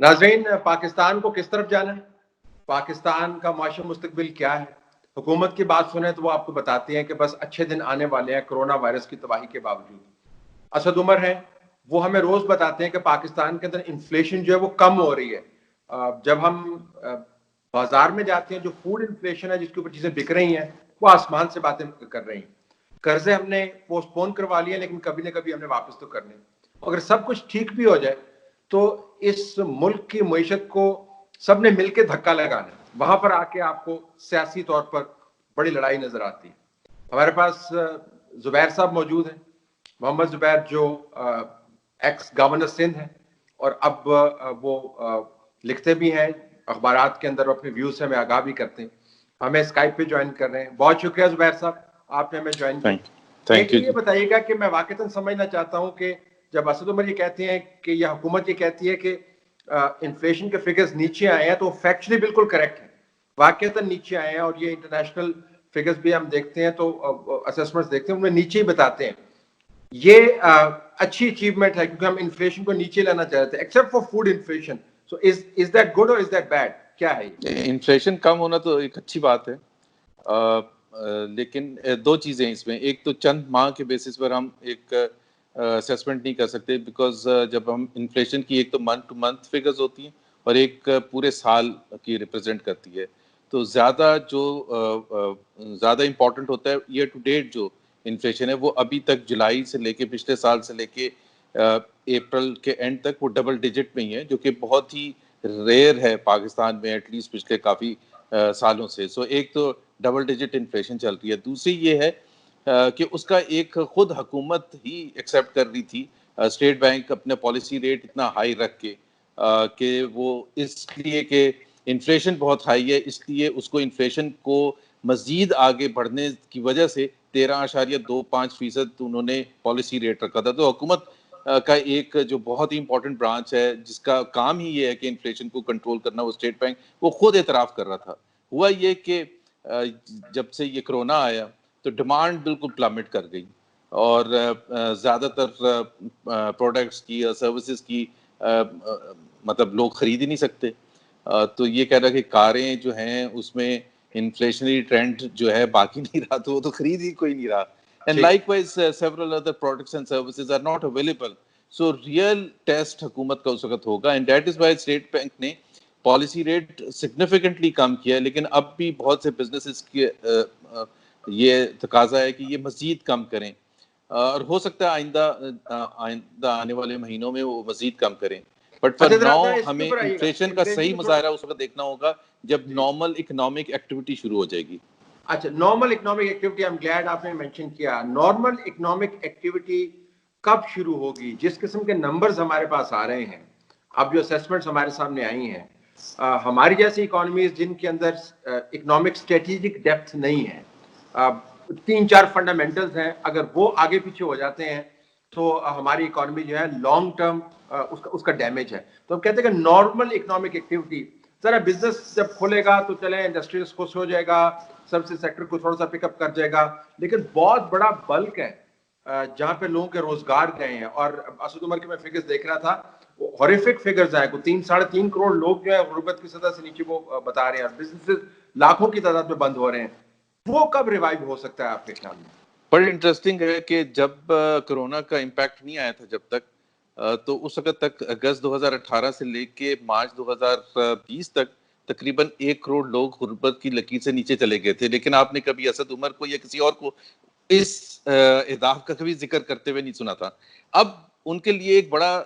ناظرین، پاکستان کو کس طرف جانا ہے؟ پاکستان کا معاشی مستقبل کیا ہے؟ حکومت کی بات سنیں تو وہ آپ کو بتاتی ہیں کہ بس اچھے دن آنے والے ہیں کرونا وائرس کی تباہی کے باوجود۔ اسد عمر ہیں، وہ ہمیں روز بتاتے ہیں کہ پاکستان کے اندر انفلیشن جو ہے وہ کم ہو رہی ہے۔ جب ہم بازار میں جاتے ہیں، جو فوڈ انفلیشن ہے جس کے اوپر چیزیں بک رہی ہیں، وہ آسمان سے باتیں کر رہی ہیں۔ قرضے ہم نے پوسٹ پون کروا لیے، لیکن کبھی نہ کبھی ہم نے واپس تو کرنے۔ اگر سب کچھ ٹھیک بھی ہو جائے تو اس ملک کی معیشت کو سب نے مل کے دھکا لگانا ہے، وہاں پر آ کے آپ کو سیاسی طور پر بڑی لڑائی نظر آتی ہے۔ ہمارے پاس زبیر صاحب موجود ہیں، محمد زبیر، جو ایکس گورنر سندھ ہیں اور اب وہ لکھتے بھی ہیں اخبارات کے اندر، اپنے ویوز سے ہمیں آگاہ بھی کرتے ہیں۔ ہمیں اسکائپ پہ جوائن کر رہے ہیں۔ بہت شکریہ زبیر صاحب، آپ نے ہمیں جوائن کیا۔ ایک یہ بتائیے گا کہ میں واقعتاً سمجھنا چاہتا ہوں کہ جب اسد عمر یہ کہتے ہیں کہ یہ حکومت یہ کہتی ہے کہ انفلیشن کے فگرز نیچے آئے ہیں، تو فیکچولی بالکل کریکٹ ہے، واقعتاً نیچے آئے ہیں، اور یہ انٹرنیشنل فگرز بھی ہم دیکھتے ہیں تو اسسمنٹس دیکھتے ہیں، ان میں نیچے ہی بتاتے ہیں۔ یہ اچھی اچیومنٹ ہے کیونکہ ہم انفلیشن کو نیچے لانا چاہتے ہیں، except for food inflation. So is that good اور از دیٹ بیڈ؟ کیا ہے یہ؟ انفلیشن کم ہونا تو ایک اچھی بات ہے، لیکن دو چیزیں اس میں، ایک تو چند ماہ کے بیسس پر ہم ایک اسیسمنٹ نہیں کر سکتے، بیکاز جب ہم انفلیشن کی ایک تو منتھ ٹو منتھ فگرز ہوتی ہیں اور ایک پورے سال کی ریپرزینٹ کرتی ہے، تو زیادہ امپورٹنٹ ہوتا ہے ایئر ٹو ڈیٹ جو انفلیشن ہے، وہ ابھی تک جولائی سے لے کے پچھلے سال سے لے کے اپریل کے اینڈ تک وہ ڈبل ڈیجٹ میں ہی ہے، جو کہ بہت ہی ریئر ہے پاکستان میں، ایٹ لیسٹ پچھلے کافی سالوں سے۔ سو ایک تو ڈبل ڈیجٹ انفلیشن چل رہی ہے، دوسری یہ ہے کہ اس کا ایک خود حکومت ہی ایکسیپٹ کر رہی تھی، اسٹیٹ بینک اپنا پالیسی ریٹ اتنا ہائی رکھ کے کہ وہ اس لیے کہ انفلیشن بہت ہائی ہے، اس لیے اس کو انفلیشن کو مزید آگے بڑھنے کی وجہ سے 13.25% انہوں نے پالیسی ریٹ رکھا تھا۔ تو حکومت کا ایک جو بہت ہی امپورٹنٹ برانچ ہے جس کا کام ہی یہ ہے کہ انفلیشن کو کنٹرول کرنا، وہ اسٹیٹ بینک، وہ خود اعتراف کر رہا تھا۔ ہوا یہ کہ جب سے یہ کرونا آیا تو ڈیمانڈ بالکل پلمٹ کر گئی، اور زیادہ تر پروڈکٹس کی یا سروسز کی مطلب لوگ خرید ہی نہیں سکتے۔ تو یہ کہہ رہا کہ کاریں جو ہیں اس میں انفلیشنری ٹرینڈ جو ہے باقی نہیں رہا، تو وہ تو خرید ہی کوئی نہیں رہا۔ And likewise, several other products and services are not available. So real test حکومت کا اس وقت ہوگا، and that is why State Bank نے پالیسی ریٹ significantly کم کیا ہے، لیکن اب بھی بہت سے بزنسز کی یہ تقاضا ہے کہ یہ مزید کم کریں، اور ہو سکتا ہے آئندہ آنے والے مہینوں میں وہ مزید کم کریں، بٹ فار ناؤ ہمیں انفلیشن کا صحیح مظاہرہ اس وقت دیکھنا ہوگا جب نارمل اکنامک ایکٹیویٹی شروع ہو جائے گی۔ اچھا، normal economic activity, I'm glad آپ نے مینشن کیا۔ نارمل اکنامک ایکٹیویٹی کب شروع ہوگی؟ جس قسم کے نمبرز ہمارے پاس آ رہے ہیں، اب جو اسیسمنٹس ہمارے سامنے آئی ہیں، ہماری جیسی اکانومیز جن کے اندر اکنامک اسٹریٹجک ڈیپتھ نہیں ہے، 3-4 فنڈامنٹلز ہیں، اگر وہ آگے پیچھے ہو جاتے ہیں تو ہماری اکانومی جو ہے لانگ ٹرم اس کا ڈیمیج ہے۔ تو ہم کہتے ہیں کہ نارمل اکنامک ایکٹیویٹی، ذرا بزنس جب کھلے گا تو چلیں انڈسٹریز خوش ہو جائے گا، سروسز سیکٹر کو تھوڑا سا پک اپ کر جائے گا، لیکن بہت بڑا بلک ہے جہاں پہ لوگوں کے روزگار گئے ہیں۔ اور اسد عمر کے میں فگرز دیکھ رہا تھا، ہاریفک فگرز ہیں، کوئی 3-3.5 کروڑ لوگ جو ہے غربت کی سطح سے نیچے وہ بتا رہے ہیں، اور بزنسز لاکھوں کی تعداد میں بند ہو رہے ہیں۔ وہ کب ریوائیو ہو سکتا ہے آپ کے خیال میں؟ بڑی انٹرسٹنگ ہے کہ جب کرونا کا امپیکٹ نہیں آیا تھا جب تک، تو اس وقت تک اگست 2018 سے لے کے مارچ 2020 تک تقریباً 1 کروڑ لوگ غربت کی لکیر سے نیچے چلے گئے تھے، لیکن آپ نے کبھی اسد عمر کو یا کسی اور کو اس اہداف کا کبھی ذکر کرتے ہوئے نہیں سنا تھا۔ اب ان کے لیے ایک بڑا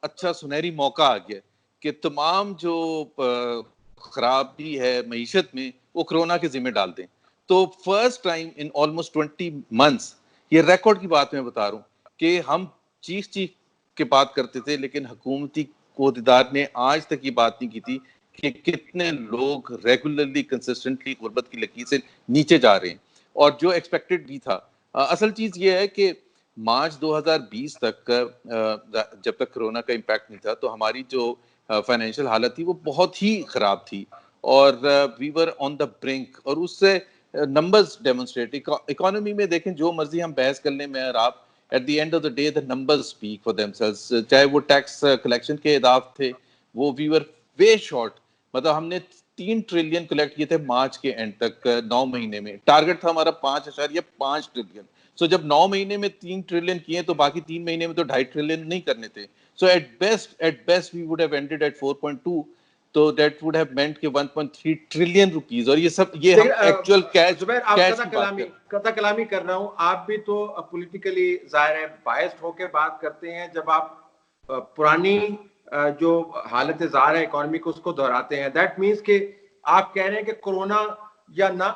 اچھا سنہری موقع آ گیا کہ تمام جو خرابی ہے معیشت میں وہ کرونا کے ذمہ ڈال دیں۔ تو first time in almost 20 months, یہ ریکارڈ کی بات میں بتا رہا ہوں کہ ہم چیخ کے بات کرتے تھے، لیکن حکومتی عہدیدار نے آج تک یہ بات نہیں کی تھی کہ کتنے لوگ ریگولرلی کنسسٹنٹلی غربت کی لکیر سے نیچے جا رہے ہیں، اور جو ایکسپیکٹڈ بھی تھا۔ اصل چیز یہ ہے کہ مارچ 2020 تک جب تک کرونا کا امپیکٹ نہیں تھا تو ہماری جو فائنینشیل حالت تھی وہ بہت ہی خراب تھی، اور وی ور آن دا برنک، اور اس سے نمبرز ڈیمونسٹریٹ، اکانومی میں دیکھیں جو مرضی ہم بحث کر لیں میں اور آپ، at the end of the day the numbers speak for themselves, چاہے وہ ٹیکس کلیکشن کے اہداف تھے، وہ وی ور وے شارٹ. مطلب ہم نے 3 ٹریلین کلیکٹ کیے تھے مارچ کے اینڈ تک 9 مہینے میں. ٹارگٹ تھا ہمارا 5.5 ٹریلین. سو جب 9 مہینے میں 3 ٹریلین کیے تو باقی 3 مہینے میں تو 2.5 ٹریلین نہیں کرنے تھے. So at best we would have ended at 4.2. تو دیٹ وڈ ہیو مینٹ کہ 1.3 ٹریلین روپیز. اور یہ سب یہ ہم ایکچوئل کیش زبیر آپ کیش کی بات کر. قطع کلامی کر رہا ہوں, آپ بھی تو پولیٹیکلی ظاہر ہے بائسڈ ہو کے بات کرتے ہیں جب آپ پرانی جو حالت ظاہر ہے اکانومی کو اس کو دہراتے ہیں. دیٹ مینس کہ آپ کہہ رہے ہیں کہ کرونا یا نہ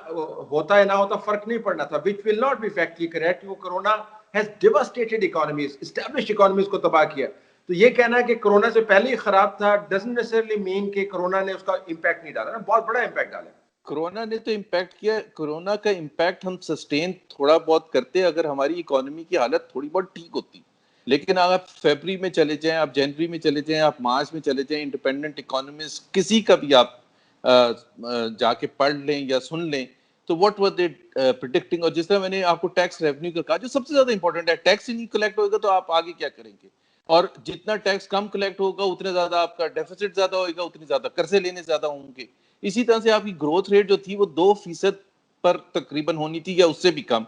ہوتا ہے نہ ہوتا فرق نہیں پڑنا تھا, which will not be factually correct. وہ corona has devastated economies, established economies کو تباہ کیا. تو یہ کہنا ہے کہ کرونا سے پہلے ہی خراب تھا doesn't necessarily mean کہ کرونا نے اس کا امپیکٹ نہیں ڈالا. بہت بڑا امپیکٹ ڈالا. کرونا نے تو امپیکٹ کیا. کرونا کا امپیکٹ ہم سسٹین تھوڑا بہت کرتے اگر ہماری اکانومی کی حالت تھوڑی بہت ٹھیک ہوتی. لیکن اگر آپ فیبری میں چلے جائیں, آپ جنوری میں چلے جائیں, آپ مارچ میں چلے جائیں, انڈیپینڈنٹ اکانومسٹ کسی کا بھی آپ جا کے پڑھ لیں یا سن لیں تو واٹ ور دے پریڈکٹنگ. اور جس طرح میں نے آپ کو ٹیکس ریونیو کا کہا جو سب سے زیادہ امپورٹنٹ ہے, ٹیکس ہی نہیں کلیکٹ ہوگا تو آپ آگے کیا کریں گے. اور جتنا ٹیکس کم کلیکٹ ہوگا اتنا زیادہ آپ کا ڈیفیسٹ زیادہ ہوگا, اتنی زیادہ قرضے لینے زیادہ ہوں گے. اسی طرح سے آپ کی گروتھ ریٹ جو تھی وہ 2% پر تقریباً ہونی تھی یا اس سے بھی کم,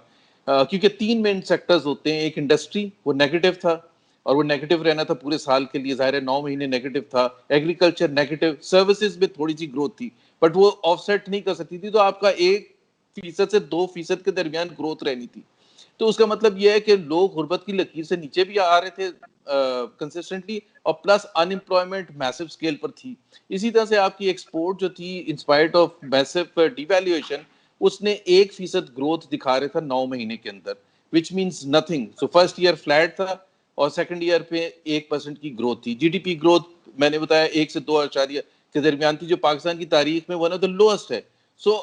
کیونکہ 3 مین سیکٹرز ہوتے ہیں. ایک انڈسٹری وہ نیگیٹو تھا اور وہ نیگیٹو رہنا تھا پورے سال کے لیے, ظاہر ہے 9 مہینے نیگیٹو تھا. ایگریکلچر نیگیٹو, سروسز میں تھوڑی سی گروتھ تھی بٹ وہ آف سیٹ نہیں کر سکتی تھی. تو آپ کا 1% سے 2% کے درمیان گروتھ رہنی تھی. تو اس کا مطلب یہ ہے کہ لوگ غربت کی لکیر سے نیچے بھی آ رہے تھے کنسسٹنٹلی, اور پلس ان امپلائمنٹ میسو اسکیل پر تھی. اسی طرح سے آپ کی ایکسپورٹ جو تھی انسپائٹ آف میسو ڈیویلیویشن اس نے 1% گروتھ دکھا رہا تھا 9 مہینے کے اندر, which means nothing. So first year flat تھا اور سیکنڈ ایئر پہ 1% کی گروتھ تھی. جی ڈی پی گروتھ میں نے بتایا 1 سے 2 کے درمیان تھی, جو پاکستان کی تاریخ میں ون آف دا لوسٹ ہے. سو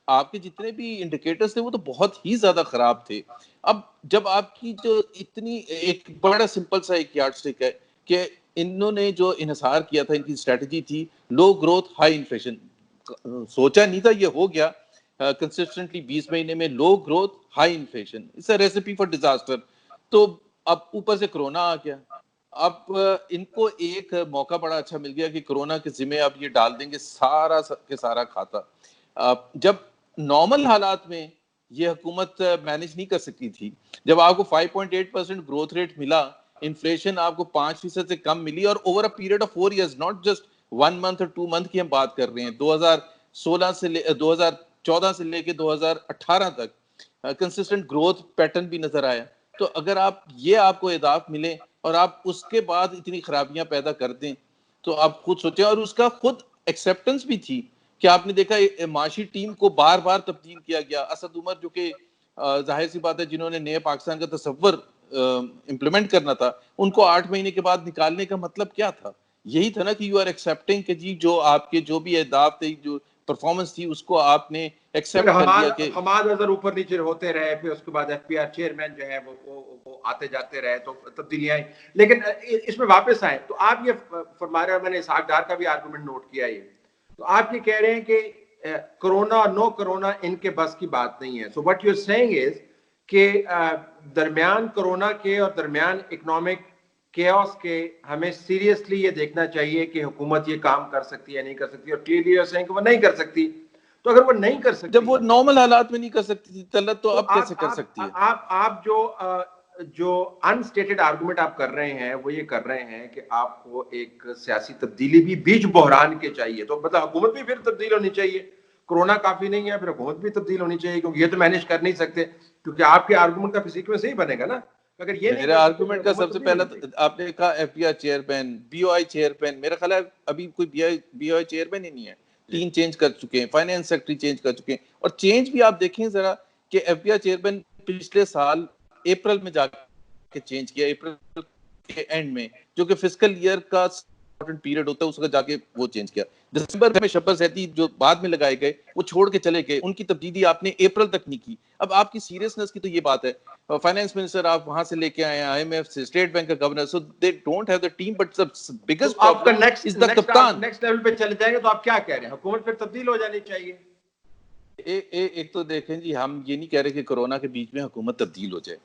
آپ کے جتنے بھی انڈیکیٹرز تھے وہ تو بہت ہی زیادہ خراب تھے. اب جب آپ کی جو اتنی ایک بڑا سمپل سا ایک یارڈ سٹک ہے کہ انہوں نے جو انحصار کیا تھا, ان کی اسٹریٹجی تھی لو گروتھ ہائی انفلیشن. سوچا نہیں تھا یہ ہو گیا کنسسٹنٹلی 20 مہینے میں low growth high inflation. It's a recipe for disaster. تو اب اوپر سے کرونا آ گیا. اب ان کو ایک موقع بڑا اچھا مل گیا کہ کرونا کے ذمہ اب یہ ڈال دیں گے سارا کے سارا کھاتا. جب نارمل حالات میں یہ حکومت مینج نہیں کر سکتی تھی, جب آپ کو 5.8% گروتھ ریٹ ملا, انفلیشن آپ کو 5% سے کم ملی, اور over a period of 4 years, not just 1 month اور 2 منتھ کی ہم بات کر رہے ہیں, 2014 سے لے کے 2018 تک کنسسٹنٹ گروتھ پیٹرن بھی نظر آیا. تو اگر آپ کو اہداف ملے اور آپ اس کے بعد اتنی خرابیاں پیدا کر دیں تو آپ خود سوچیں. اور اس کا خود ایکسیپٹنس بھی تھی کہ آپ نے دیکھا معاشی ٹیم کو بار بار تبدیل کیا گیا. اسد عمر جو کہ ظاہر سی بات ہے جنہوں نے نئے پاکستان کا تصور امپلیمنٹ کرنا تھا, ان کو 8 مہینے کے بعد نکالنے کا مطلب کیا تھا؟ یہی تھا نا کہ یو آر ایکسیپٹنگ کہ جی جو آپ کے جو بھی اہداف تھے, جو پرفارمنس تھی, اس کو آپ نے ایکسیپٹ کر لیا کہ حماد اظہر اوپر نیچے ہوتے رہے, پھر اس کے بعد ایف پی آر چیئرمین جو ہے وہ آتے جاتے رہے, تو تبدیلیاں آئیں. لیکن اس میں واپس آئیں تو آپ یہ فرما رہے ہیں, میں نے اسحاق ڈار کا بھی آرگومنٹ نوٹ کیا, یہ تو آپ یہ کہہ رہے ہیں کہ کرونا اور نو کرونا ان کے بس کی بات نہیں ہے. So what you are seeing is کہ درمیان کرونا کے اور درمیان اکنامک کیوس کے ہمیں سیریسلی یہ دیکھنا چاہیے کہ حکومت یہ کام کر سکتی ہے نہیں کر سکتی, اور کلیئرلی یو آر سیئنگ کہ وہ نہیں کر سکتی. تو اگر وہ نہیں کر سکتی, جب وہ نارمل حالات میں نہیں کر سکتی تھی طلعت, تو اب کیسے کر سکتی ہے؟ آپ جو انسٹیٹڈ آرگومنٹ آپ کر رہے ہیں وہ یہ کر رہے ہیں کہ آپ کو ایک سیاسی تبدیلی بھی بیچ بحران کے چاہیے, تو مطلب حکومت بھی پھر تبدیل ہونی چاہیے. کرونا کافی نہیں ہے, پھر حکومت بھی تبدیل ہونی چاہیے, کیونکہ یہ تو مینیج کر نہیں سکتے, کیونکہ آپ کے آرگومنٹ کا سیکوینس یہی بنے گا نا. اگر یہ میرا آرگومنٹ کا سب سے پہلا آپ نے کہا F B I chairman, B O I chairman, میرا خیال ہے ابھی کوئی بی او آئی چیئرمین ہی نہیں ہے. 3 چینج کر چکے ہیں, فائنانس سیکٹری چینج کر چکے ہیں. اور چینج بھی آپ دیکھیں ذرا کہ ایف بی آئی چیئرمین پچھلے سال اپریل میں جا کے چینج کیا, اپریل کے اینڈ میں, جو کہ فسکل ایئر کا پیریڈ ہوتا ہے, اس کا جا کے وہ چینج کیا. دسمبر میں شبر زیدی جو بعد میں لگائے گئے وہ چھوڑ کے چلے گئے, ان کی تبدیلی آپ نے اپریل تک نہیں کی. اب آپ کی سیریسنس کی تو یہ بات ہے, فائنانس منسٹر آپ وہاں سے لے کے آئے ہیں, آئی ایم ایف سے, اسٹیٹ بینک کا governor, so they don't have the team, but the biggest problem is the کپتان. نیکسٹ لیول پہ چلے جائیں گے تو آپ کیا کہہ رہے ہیں, حکومت پھر تبدیل ہو جانی چاہیے. ایک تو دیکھیں جی, ہم یہ نہیں کہہ رہے کہ کرونا کے بیچ میں حکومت تبدیل ہو جائے.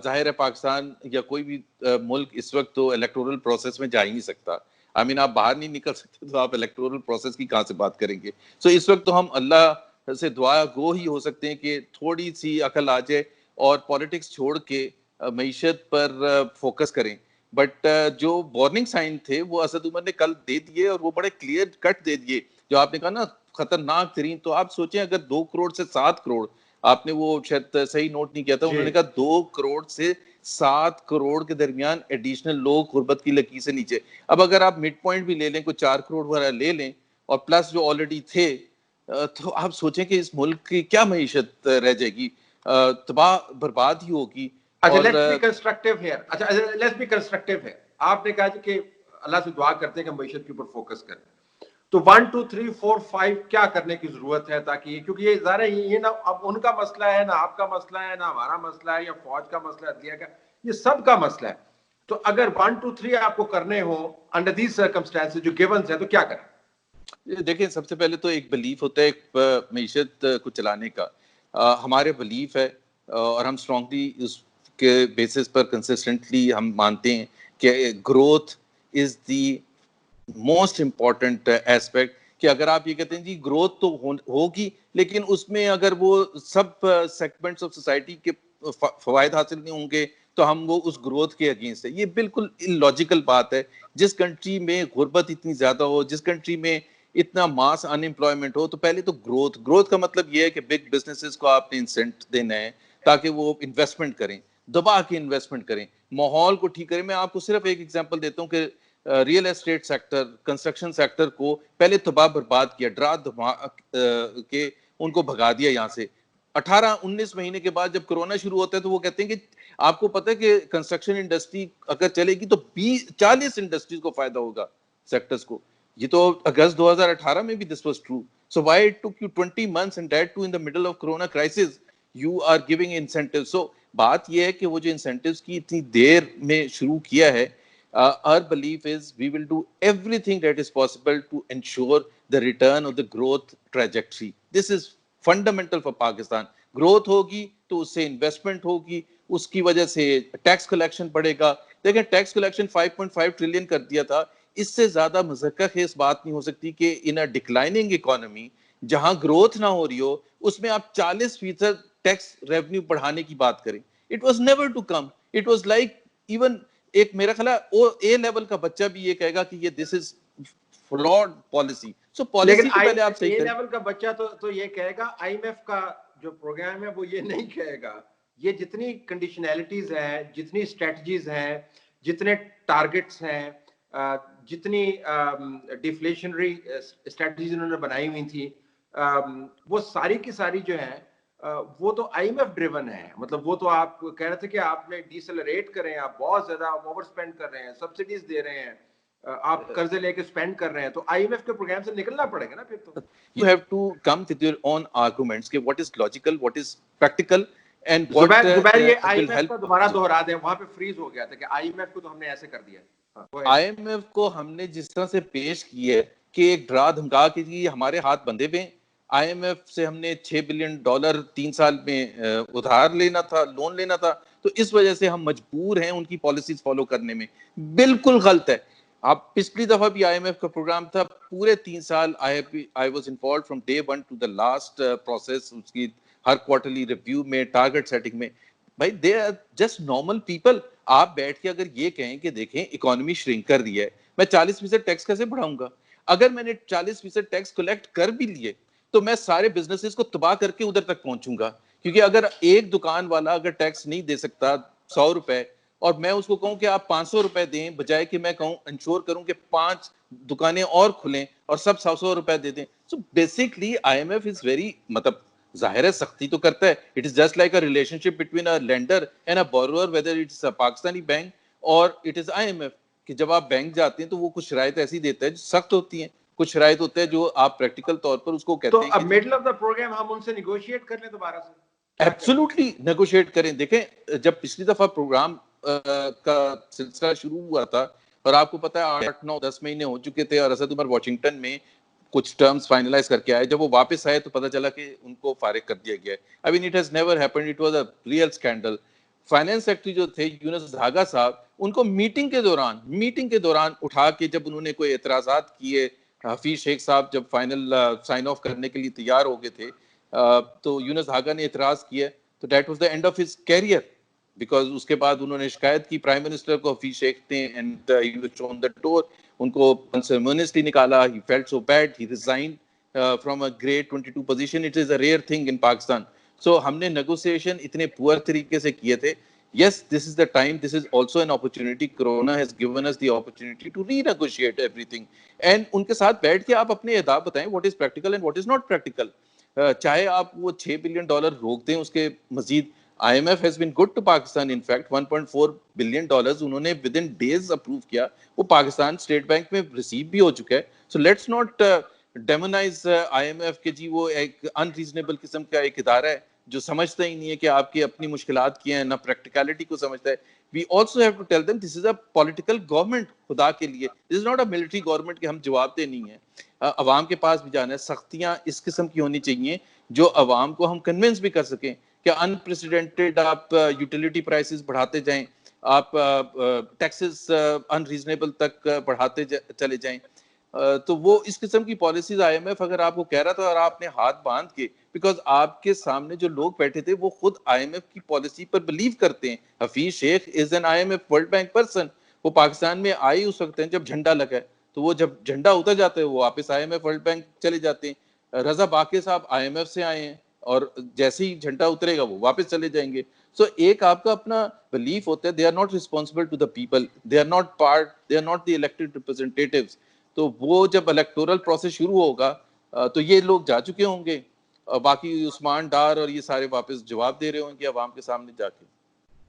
ظاہر ہے پاکستان یا کوئی بھی ملک اس وقت تو الیکٹورل پروسیس میں جا ہی نہیں سکتا. آئی مین آپ باہر نہیں نکل سکتے تو آپ الیکٹورل پروسیس کی کہاں سے بات کریں گے. سو اس وقت تو ہم اللہ سے دعا گو ہی ہو سکتے ہیں کہ تھوڑی سی عقل آ جائے اور پالیٹکس چھوڑ کے معیشت پر فوکس کریں. بٹ جو وارننگ سائن تھے وہ اسد عمر نے کل دے دیے اور وہ بڑے کلیئر کٹ دے دیے. جو آپ نے کہا نا خطرناک ترین, تو آپ سوچیں اگر 2 کروڑ سے 7 کروڑ, آپ نے وہ شاید صحیح نوٹ نہیں کیا تھا, انہوں نے کہا 2 کروڑ سے 7 کروڑ کے درمیان ایڈیشنل لوگ غربت کی لکیر سے نیچے. اب اگر آپ مڈ پوائنٹ بھی لے لیں, کوئی 4 کروڑ وغیرہ لے لیں اور پلس جو آلریڈی تھے, تو آپ سوچیں کہ اس ملک کی کیا معیشت رہ جائے گی, تباہ برباد ہی ہوگی. اچھا اور لیٹس بی کنسٹرکٹیو ہیئر. اچھا لیٹس بی کنسٹرکٹیو ہے. آپ نے کہا جی کہ اللہ سے دعا کرتے ہیں کہ معیشت کے اوپر فوکس کریں, تو 1 2 3 4 5 کیا کرنے کی ضرورت ہے تاکہ, کیونکہ یہ ظاہر ہے یہ نہ اب ان کا مسئلہ ہے, نہ آپ کا مسئلہ ہے, نہ ہمارا مسئلہ ہے, یا فوج کا مسئلہ ہے, عدلیہ کا, یہ سب کا مسئلہ ہے. تو اگر 1 2 3 آپ کو کرنے ہوں انڈر دیز سرکمسٹانسز جو گیونز ہیں, تو کیا کریں؟ دیکھیں سب سے پہلے تو ایک بلیف ہوتا ہے ایک معیشت کو چلانے کا. ہمارے بلیف ہے اور ہم اسٹرانگلی اس کے بیسس پر کنسسٹنٹلی ہم مانتے ہیں کہ growth is the most important aspect. کہ اگر آپ یہ کہتے ہیں جی گروتھ تو ہوگی, لیکن اس میں اگر وہ سب سیگمنٹس آف سوسائٹی کے فوائد حاصل نہیں ہوں گے تو ہم وہ اس گروتھ کے اگینسٹ ہے. یہ بالکل لاجیکل بات ہے. جس کنٹری میں غربت اتنی زیادہ ہو, جس کنٹری میں اتنا ماس ان امپلائمنٹ ہو, تو پہلے تو گروتھ کا مطلب یہ ہے کہ بگ بزنسز کو آپ نے انسینٹ دینا ہے تاکہ وہ انویسٹمنٹ کریں, دبا کے انویسٹمنٹ کریں, ماحول کو ٹھیک کریں. میں آپ کو صرف ایک ایگزامپل دیتا ہوں کہ real estate sector, construction sector کو پہلے تباہ برباد کیا, ڈرا کے ان کو بھگا دیا یہاں سے. 18-19 مہینے کے بعد جب کرونا شروع ہوتا ہے تو وہ کہتے ہیں کہ آپ کو پتہ ہے کہ کنسٹرکشن انڈسٹری اگر چلے گی تو 40 انڈسٹریز کو فائدہ ہوگا, سیکٹرز کو. یہ تو اگست 2018 میں بھی this was true. So why it took you 20 months and that too in the middle of corona crisis, you are giving incentives. So بات یہ ہے کہ وہ جو incentives کی اتنی دیر میں شروع کیا ہے, our belief is we will do everything that is possible to ensure the return of the growth trajectory. This is fundamental for Pakistan. Growth ہوگی تو اس سے انویسٹمنٹ ہوگی, اس کی وجہ سے ٹیکس کلیکشن بڑھے گا. دیکھیں ٹیکس کلیکشن 5.5 ٹریلین کر دیا تھا, اس سے زیادہ مذکر خیز بات نہیں ہو سکتی کہ ان اے ڈکلائننگ اکانومی جہاں گروتھ نہ ہو رہی ہو اس میں آپ 40% ٹیکس ریونیو بڑھانے کی بات کریں. It was never to come. It was like even ایک میرا خیال ہے اے لیول کا بچہ بھی یہ کہے گا کہ یہ دس از فلاڈ پالیسی. سو پالیسی تو پہلے آپ صحیح اے کریں. لیول کا بچہ تو یہ کہے گا, آئی ایم ایف کا جو پروگرام ہے وہ یہ نہیں کہے گا. یہ جتنی کنڈیشنلٹیز ہیں, جتنی اسٹریٹجیز ہیں, جتنے ٹارگٹس ہیں, جتنی ڈیفلیشنری اسٹریٹجیز انہوں نے بنائی ہوئی تھی, وہ ساری کی ساری جو ہیں وہ تو آئی ایم ایف ڈریون ہے. مطلب وہ تو آپ کہہ رہے تھے کہ آپ نے ڈیسلریٹ کریں, آپ بہت زیادہ اوور اسپینڈ کر رہے ہیں, سبسڈیز دے رہے ہیں, آپ قرضے لے کے اسپینڈ کر رہے ہیں, تو آئی ایم ایف کے پروگرام سے نکلنا پڑے گا نا پھر تو. You have to come with your own arguments کہ what is logical, what is practical and what زبیر یہ آئی will ایم ایف کا help. دوبارہ دہرا دیں, وہاں پہ فریز ہو گیا تھا کہ آئی ایم ایف کو تو ہم نے ایسے کر دیا. آئی ایم ایف کو ہم نے جس طرح سے پیش کی ہے کہ ایک ڈرا دھمکا کے جی ہمارے ہاتھ بندھے ہوئے ہیں, آئی ایم ایف سے ہم نے $6 بلین 3 سال میں ادھار لینا تھا, لون لینا تھا, تو اس وجہ سے ہم مجبور ہیں ان کی پالیسیز فالو کرنے میں. بالکل غلط ہے. آپ پچھلی دفعہ بھی آئی ایم ایف کا پروگرام تھا, پورے 3 سال I was involved from day 1 to the last process, اس کی ہر کوارٹرلی ریویو میں, ٹارگٹ سیٹنگ میں. بھائی they are just normal people. آپ بیٹھ کے اگر یہ کہیں کہ دیکھیں اکانومی شرنک کر رہی ہے, میں 40% ٹیکس کیسے بڑھاؤں گا؟ اگر میں نے 40% ٹیکس کلیکٹ کر بھی لیے تو میں سارے بزنسز کو تباہ کر کے ادھر تک پہنچوں گا. کیونکہ اگر ایک دکان والا اگر ٹیکس نہیں دے سکتا 100 روپے اور میں اس کو کہوں کہ آپ 500 روپے دیں, بجائے کہ میں کہوں انشور کروں کہ 5 دکانیں اور کھلیں اور سب 100 روپے دے دیں. So basically I M F is very, مطلب ظاہر ہے سختی تو کرتا ہے. It is just like a relationship between a lender and a borrower, whether it's a Pakistani bank اور it is I M F. کہ جب آپ بینک جاتے ہیں تو وہ کچھ شرائط ایسی دیتا ہے جو سخت ہوتی ہیں, کچھ شرائط ہوتے ہیں جو آپ پریکٹیکل طور پر اس کو کہتے تو ہیں اب کہ میڈل آف دا پروگرام ہم ان سے نیگوشیٹ کر لیں دوبارہ سے. ایبسولوٹلی نیگوشیٹ کریں. دیکھیں جب پچھلی دفعہ پروگرام کا سلسلہ شروع ہوا تھا اور آپ کو پتا ہے 8-9-10 مہینے ہو چکے تھے اور اسد عمر واشنگٹن میں کچھ ٹرمز فائنلائز کر کے آئے, جب وہ واپس آئے تو پتا چلا کہ ان کو فارغ کر دیا گیا ہے. I mean it has never happened, it was a real scandal. Finance secretary جو تھے یونس دھاگا صاحب, ان کو میٹنگ کے دوران اٹھا کے جب انہوں نے کوئی اعتراضات کیے، حفیظ شیخ صاحب جب فائنل سائن آف کرنے کے لیے تیار ہو گئے تھے تو یونس ہاگا نے اعتراض کیا، تو that was the end of his career, because اس کے بعد انہوں نے شکایت کی پرائم منسٹر کو حفیظ شیخ نے، اینڈ ہی واز شون دا ڈور، ان کو انسرمونسلی نکالا، he felt so bad, he resigned from a grade 22 position. It is a rare thing in Pakistan. So ہم نے نیگوسیشن اتنے پور طریقے سے کیے تھے. Yes, this is the time. This is also an opportunity. Corona has given us the opportunity to renegotiate everything. And ان کے ساتھ بیٹھ کے آپ اپنے اہداف بتائیں what is practical and what is not practical. چاہے آپ وہ $6 billion روک دیں، اس کے مزید IMF has been good to Pakistan. In fact, $1.4 billion انہوں نے within days approve کیا، وہ پاکستان اسٹیٹ بینک میں ریسیو بھی ہو چکا ہے. So let's not demonize IMF کہ جی وہ ایک unreasonable قسم کا ایک ادارہ ہے جو سمجھتا ہی نہیں ہے کہ آپ کی اپنی مشکلات کیا ہیں، نہ پریکٹیکلٹی کو سمجھتا ہے. We also have to tell them this is a political government. خدا کے لیے this is not a military government کہ ہم جواب دے نہیں ہیں. عوام کے پاس بھی جانا ہے. سختیاں اس قسم کی ہونی چاہیے جو عوام کو ہم کنونس بھی کر سکیں کہ انپریسیڈنٹڈ آپ یوٹیلیٹی پرائسز بڑھاتے جائیں، آپ ٹیکسز انریزنیبل تک بڑھاتے چلے جائیں. تو وہ اس قسم کی پالیسیز IMF اگر آپ کو کہہ رہا تھا اور آپ نے ہاتھ باندھ کے، بیکاز آپ کے سامنے جو لوگ بیٹھے تھے وہ خود IMF کی پالیسی پر بلیو کرتے ہیں. حفیظ شیخ is an IMF world bank person. وہ پاکستان میں آئے اس وقت ہیں جب جھنڈا لگا ہے، تو وہ جب جھنڈا اتر جاتا ہے وہ واپس IMF ورلڈ بینک چلے جاتے ہیں. رضا باقر صاحب IMF سے آئے ہیں اور جیسے ہی جھنڈا اترے گا وہ واپس چلے جائیں گے. سو ایک آپ کا اپنا بلیف ہوتا ہے. They are not responsible to the people, they are not part, they are not the elected representatives. تو وہ جب الیکٹورل پروسیس شروع ہوگا تو یہ لوگ جا چکے ہوں گے، باقی عثمان ڈار اور یہ سارے واپس جواب دے رہے ہوں گے عوام کے سامنے جا کے.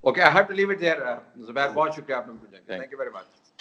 Okay, I have to leave it there. زبیر بہت شکریہ آپ نے مجھے. Thank you very much.